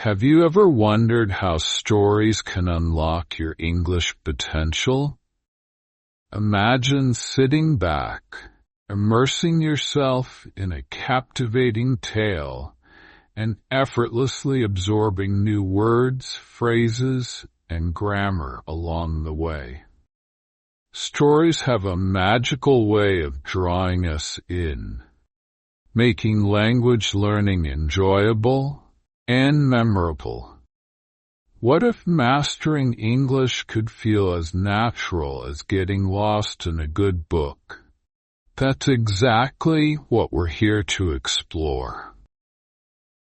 Have you ever wondered how stories can unlock your English potential? Imagine sitting back, immersing yourself in a captivating tale, and effortlessly absorbing new words, phrases, and grammar along the way. Stories have a magical way of drawing us in, making language learning enjoyable and memorable. What if mastering English could feel as natural as getting lost in a good book? That's exactly what we're here to explore.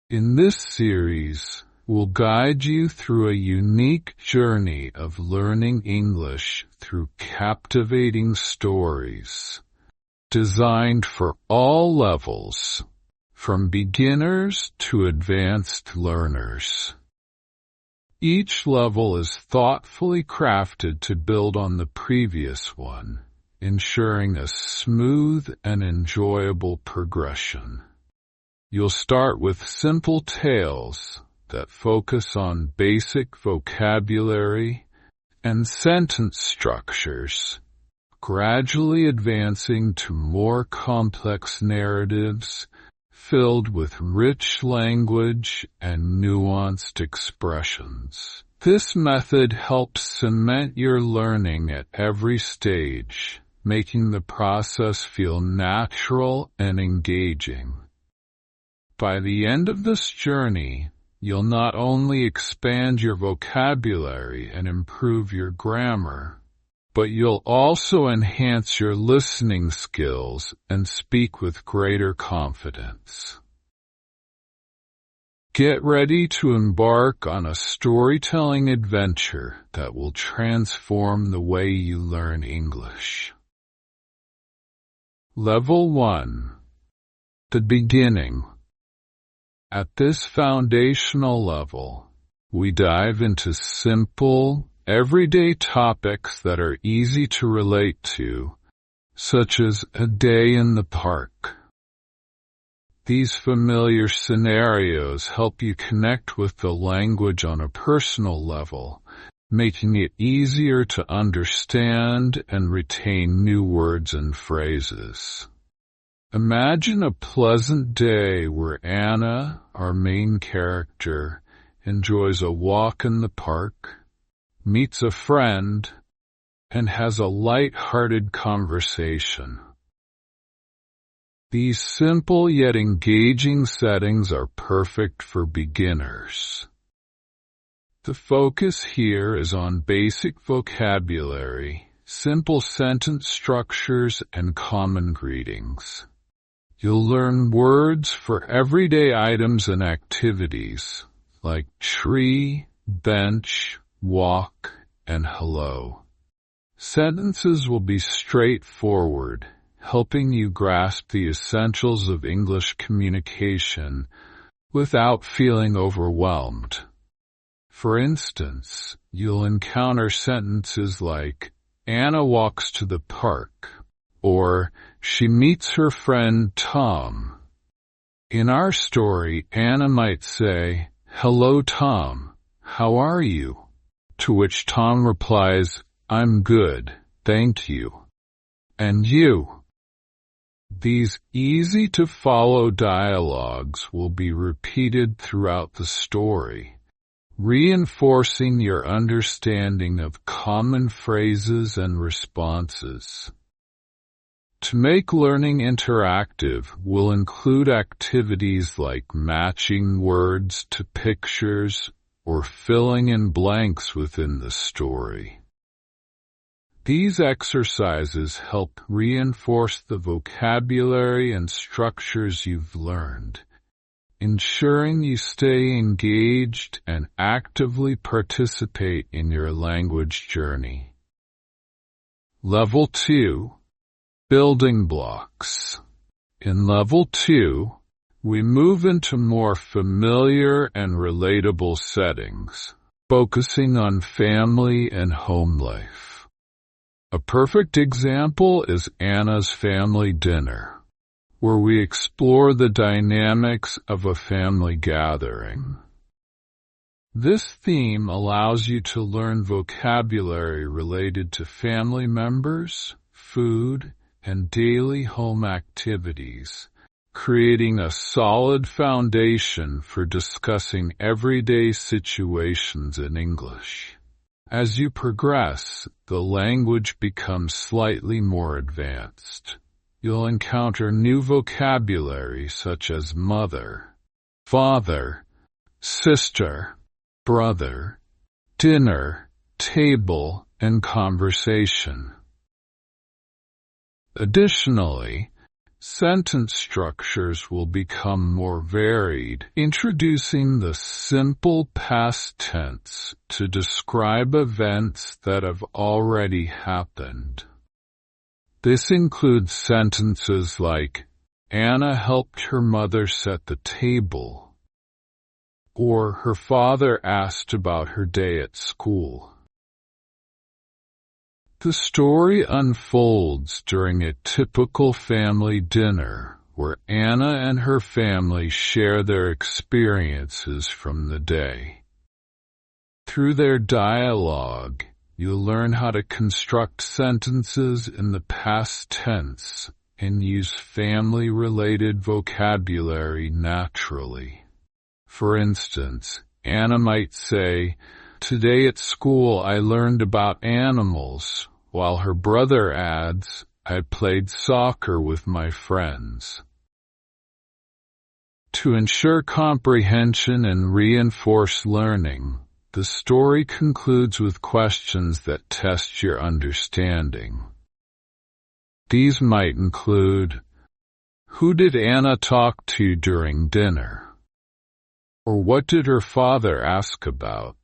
In this series, we'll guide you through a unique journey of learning English through captivating stories, designed for all levels, from beginners to advanced learners. Each level is thoughtfully crafted to build on the previous one, ensuring a smooth and enjoyable progression. You'll start with simple tales that focus on basic vocabulary and sentence structures, gradually advancing to more complex narratives filled with rich language and nuanced expressions. This method helps cement your learning at every stage, making the process feel natural and engaging. By the end of this journey, you'll not only expand your vocabulary and improve your grammar, but you'll also enhance your listening skills and speak with greater confidence. Get ready to embark on a storytelling adventure that will transform the way you learn English. Level 1. The beginning. At this foundational level, we dive into simple, everyday topics that are easy to relate to, such as a day in the park. These familiar scenarios help you connect with the language on a personal level, making it easier to understand and retain new words and phrases. Imagine a pleasant day where Anna, our main character, enjoys a walk in the park, meets a friend, and has a light-hearted conversation. These simple yet engaging settings are perfect for beginners. The focus here is on basic vocabulary, simple sentence structures, and common greetings. You'll learn words for everyday items and activities, like tree, bench, walk, and hello. Sentences will be straightforward, helping you grasp the essentials of English communication without feeling overwhelmed. For instance, you'll encounter sentences like, Anna walks to the park, or she meets her friend Tom. In our story, Anna might say, Hello, Tom. How are you? To which Tom replies, I'm good, thank you. And you? These easy-to-follow dialogues will be repeated throughout the story, reinforcing your understanding of common phrases and responses. To make learning interactive, we'll include activities like matching words to pictures or filling in blanks within the story. These exercises help reinforce the vocabulary and structures you've learned, ensuring you stay engaged and actively participate in your language journey. Level 2. Building blocks. In Level 2, we move into more familiar and relatable settings, focusing on family and home life. A perfect example is Anna's family dinner, where we explore the dynamics of a family gathering. This theme allows you to learn vocabulary related to family members, food, and daily home activities, creating a solid foundation for discussing everyday situations in English. As you progress, the language becomes slightly more advanced. You'll encounter new vocabulary such as mother, father, sister, brother, dinner, table, and conversation. Additionally, sentence structures will become more varied, introducing the simple past tense to describe events that have already happened. This includes sentences like, Anna helped her mother set the table, or her father asked about her day at school. The story unfolds during a typical family dinner where Anna and her family share their experiences from the day. Through their dialogue, you'll learn how to construct sentences in the past tense and use family-related vocabulary naturally. For instance, Anna might say, "Today at school I learned about animals," while her brother adds, "I played soccer with my friends." To ensure comprehension and reinforce learning, the story concludes with questions that test your understanding. These might include, who did Anna talk to during dinner? Or what did her father ask about?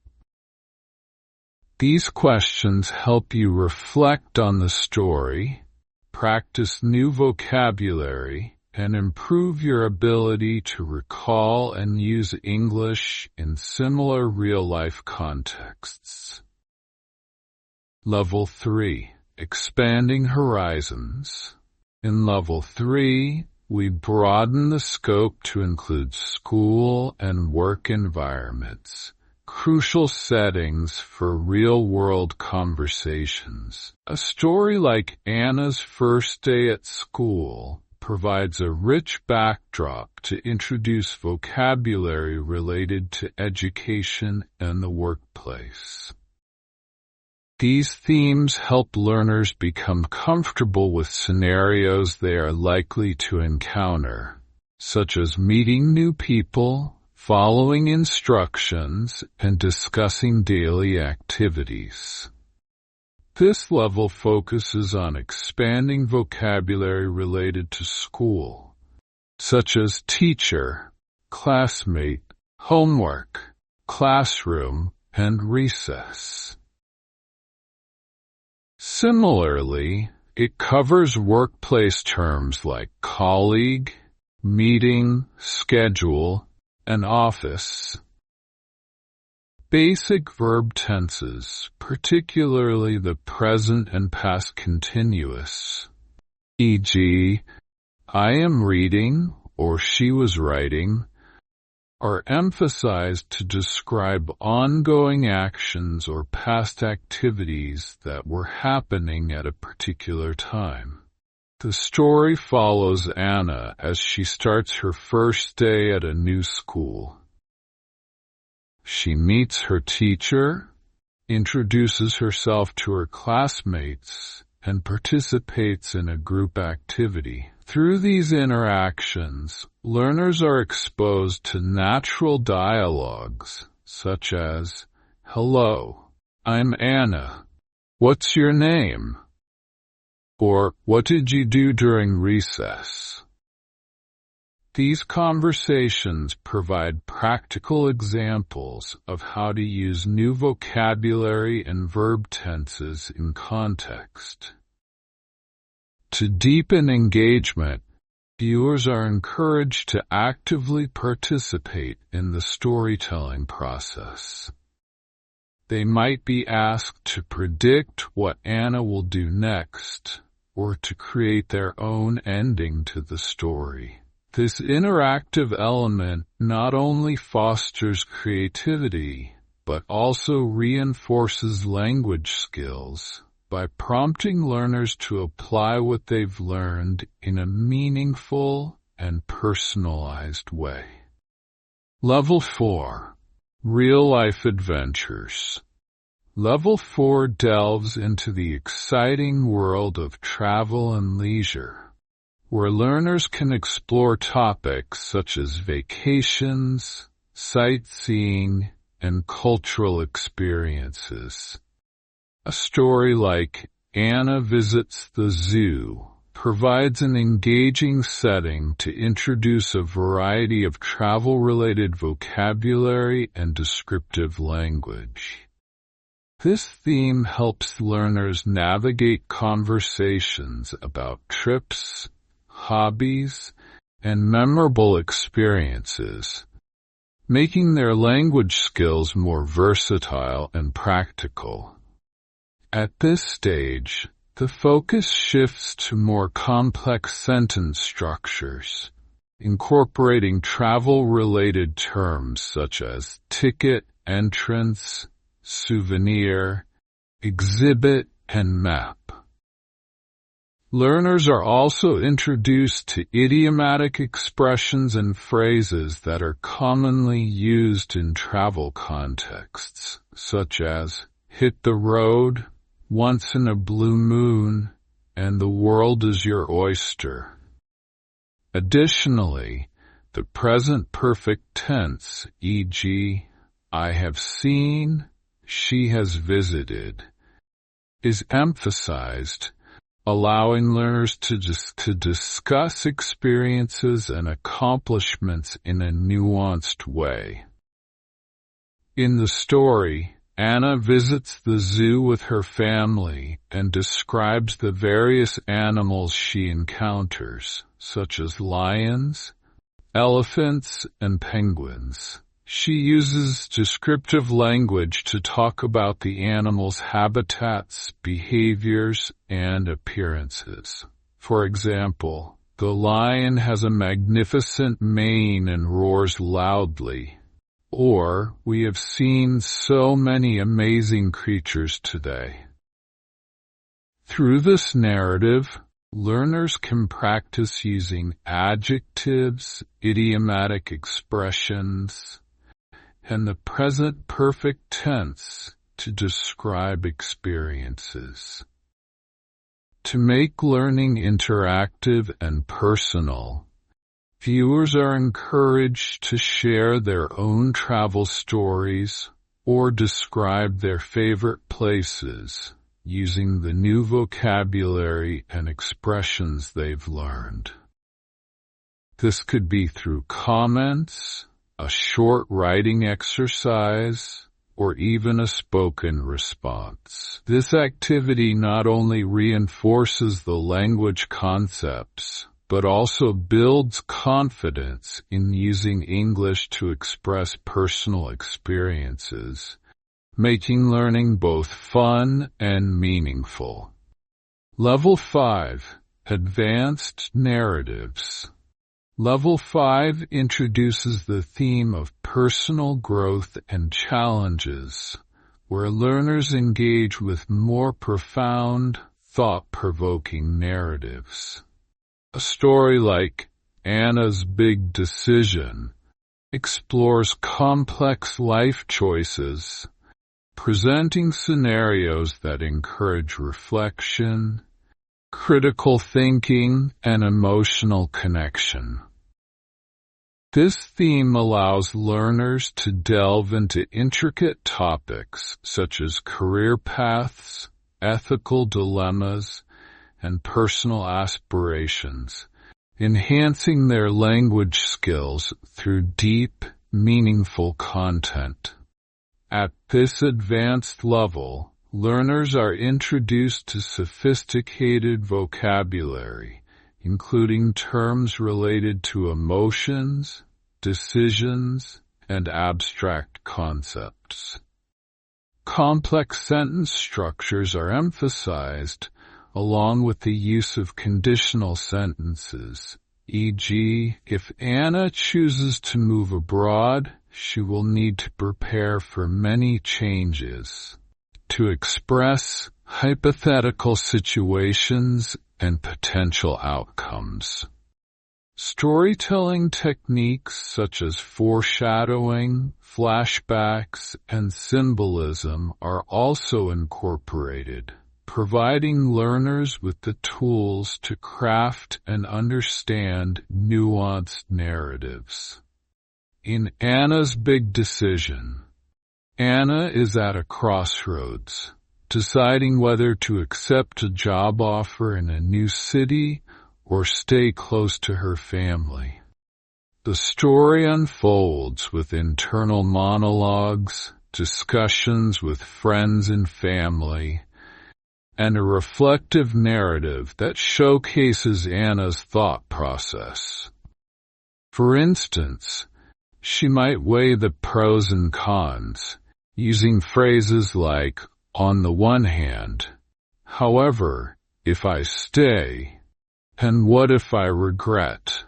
These questions help you reflect on the story, practice new vocabulary, and improve your ability to recall and use English in similar real-life contexts. Level 3. Expanding Horizons. In Level 3, we broaden the scope to include school and work environments, crucial settings for real-world conversations. A story like Anna's first day at school provides a rich backdrop to introduce vocabulary related to education and the workplace. These themes help learners become comfortable with scenarios they are likely to encounter, such as meeting new people, following instructions, and discussing daily activities. This level focuses on expanding vocabulary related to school, such as teacher, classmate, homework, classroom, and recess. Similarly, it covers workplace terms like colleague, meeting, schedule, and office. Basic verb tenses, particularly the present and past continuous, e.g., I am reading or she was writing, are emphasized to describe ongoing actions or past activities that were happening at a particular time. The story follows Anna as she starts her first day at a new school. She meets her teacher, introduces herself to her classmates, and participates in a group activity. Through these interactions, learners are exposed to natural dialogues, such as, "Hello, I'm Anna. What's your name?" Or, "What did you do during recess?" These conversations provide practical examples of how to use new vocabulary and verb tenses in context. To deepen engagement, viewers are encouraged to actively participate in the storytelling process. They might be asked to predict what Anna will do next, or to create their own ending to the story. This interactive element not only fosters creativity, but also reinforces language skills by prompting learners to apply what they've learned in a meaningful and personalized way. Level 4. Real-life adventures. Level 4 delves into the exciting world of travel and leisure, where learners can explore topics such as vacations, sightseeing, and cultural experiences. A story like Anna Visits the Zoo provides an engaging setting to introduce a variety of travel-related vocabulary and descriptive language. This theme helps learners navigate conversations about trips, hobbies, and memorable experiences, making their language skills more versatile and practical. At this stage, the focus shifts to more complex sentence structures, incorporating travel-related terms such as ticket, entrance, souvenir, exhibit, and map. Learners are also introduced to idiomatic expressions and phrases that are commonly used in travel contexts, such as hit the road, once in a blue moon, and the world is your oyster. Additionally, the present perfect tense, e.g., I have seen, she has visited, is emphasized, allowing learners to discuss experiences and accomplishments in a nuanced way. In the story, Anna visits the zoo with her family and describes the various animals she encounters, such as lions, elephants, and penguins. She uses descriptive language to talk about the animals' habitats, behaviors, and appearances. For example, the lion has a magnificent mane and roars loudly. Or, we have seen so many amazing creatures today. Through this narrative, learners can practice using adjectives, idiomatic expressions, and the present perfect tense to describe experiences. To make learning interactive and personal, viewers are encouraged to share their own travel stories or describe their favorite places using the new vocabulary and expressions they've learned. This could be through comments, a short writing exercise, or even a spoken response. This activity not only reinforces the language concepts, but also builds confidence in using English to express personal experiences, making learning both fun and meaningful. Level 5. Advanced Narratives. Level 5 introduces the theme of personal growth and challenges, where learners engage with more profound, thought-provoking narratives. A story like Anna's Big Decision explores complex life choices, presenting scenarios that encourage reflection, critical thinking, and emotional connection. This theme allows learners to delve into intricate topics such as career paths, ethical dilemmas, and personal aspirations, enhancing their language skills through deep, meaningful content. At this advanced level, learners are introduced to sophisticated vocabulary, including terms related to emotions, decisions, and abstract concepts. Complex sentence structures are emphasized, along with the use of conditional sentences, e.g., if Anna chooses to move abroad, she will need to prepare for many changes, to express hypothetical situations and potential outcomes. Storytelling techniques such as foreshadowing, flashbacks, and symbolism are also incorporated, providing learners with the tools to craft and understand nuanced narratives. In Anna's Big Decision, Anna is at a crossroads, deciding whether to accept a job offer in a new city or stay close to her family. The story unfolds with internal monologues, discussions with friends and family, and a reflective narrative that showcases Anna's thought process. For instance, she might weigh the pros and cons, using phrases like, "on the one hand, however, if I stay, and what if I regret?"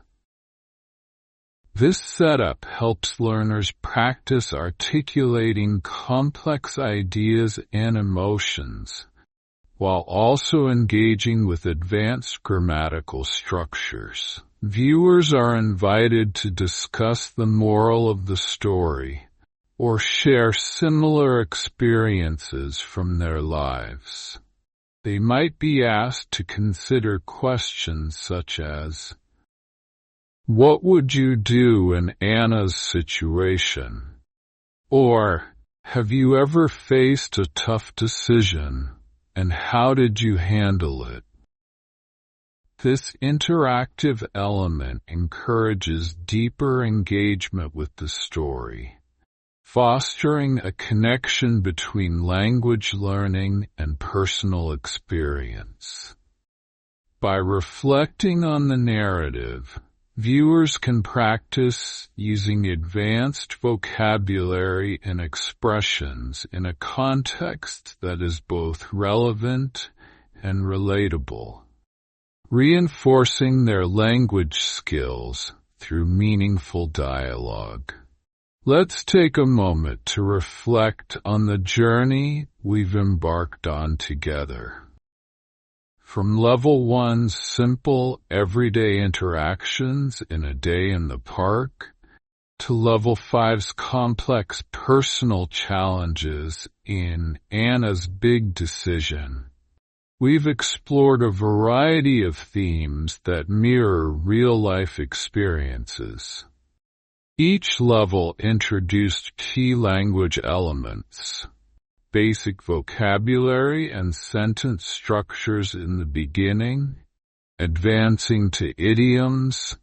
This setup helps learners practice articulating complex ideas and emotions, while also engaging with advanced grammatical structures. Viewers are invited to discuss the moral of the story, or share similar experiences from their lives. They might be asked to consider questions such as, "What would you do in Anna's situation?" Or, "Have you ever faced a tough decision, and how did you handle it?" This interactive element encourages deeper engagement with the story, fostering a connection between language learning and personal experience. By reflecting on the narrative, viewers can practice using advanced vocabulary and expressions in a context that is both relevant and relatable, reinforcing their language skills through meaningful dialogue. Let's take a moment to reflect on the journey we've embarked on together. From Level 1's simple, everyday interactions in a day in the park, to Level 5's complex personal challenges in Anna's Big Decision, we've explored a variety of themes that mirror real-life experiences. Each level introduced key language elements, basic vocabulary and sentence structures in the beginning, advancing to idioms,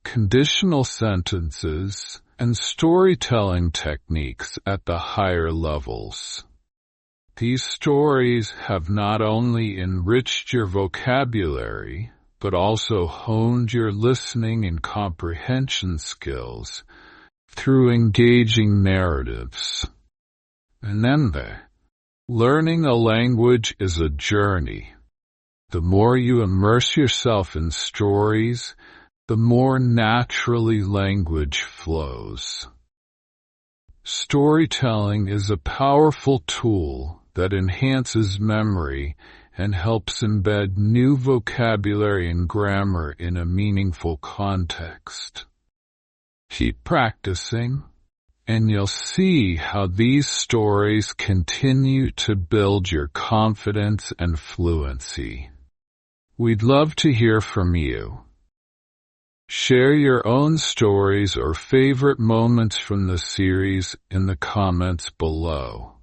conditional sentences, and storytelling techniques at the higher levels. These stories have not only enriched your vocabulary, but also honed your listening and comprehension skills through engaging narratives. Remember, learning a language is a journey. The more you immerse yourself in stories, the more naturally language flows. Storytelling is a powerful tool that enhances memory and helps embed new vocabulary and grammar in a meaningful context. Keep practicing, and you'll see how these stories continue to build your confidence and fluency. We'd love to hear from you. Share your own stories or favorite moments from the series in the comments below.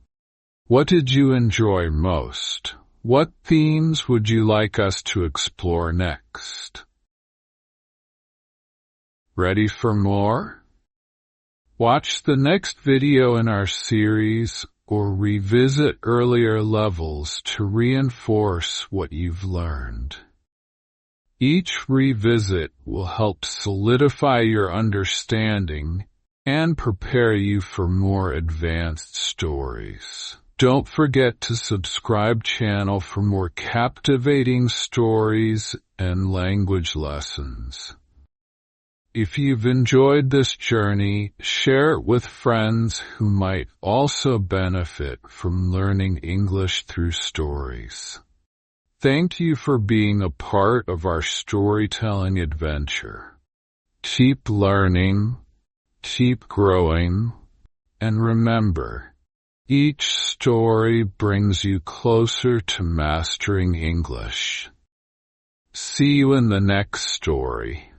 What did you enjoy most? What themes would you like us to explore next? Ready for more? Watch the next video in our series or revisit earlier levels to reinforce what you've learned. Each revisit will help solidify your understanding and prepare you for more advanced stories. Don't forget to subscribe channel for more captivating stories and language lessons. If you've enjoyed this journey, share it with friends who might also benefit from learning English through stories. Thank you for being a part of our storytelling adventure. Keep learning, keep growing, and remember, each story brings you closer to mastering English. See you in the next story.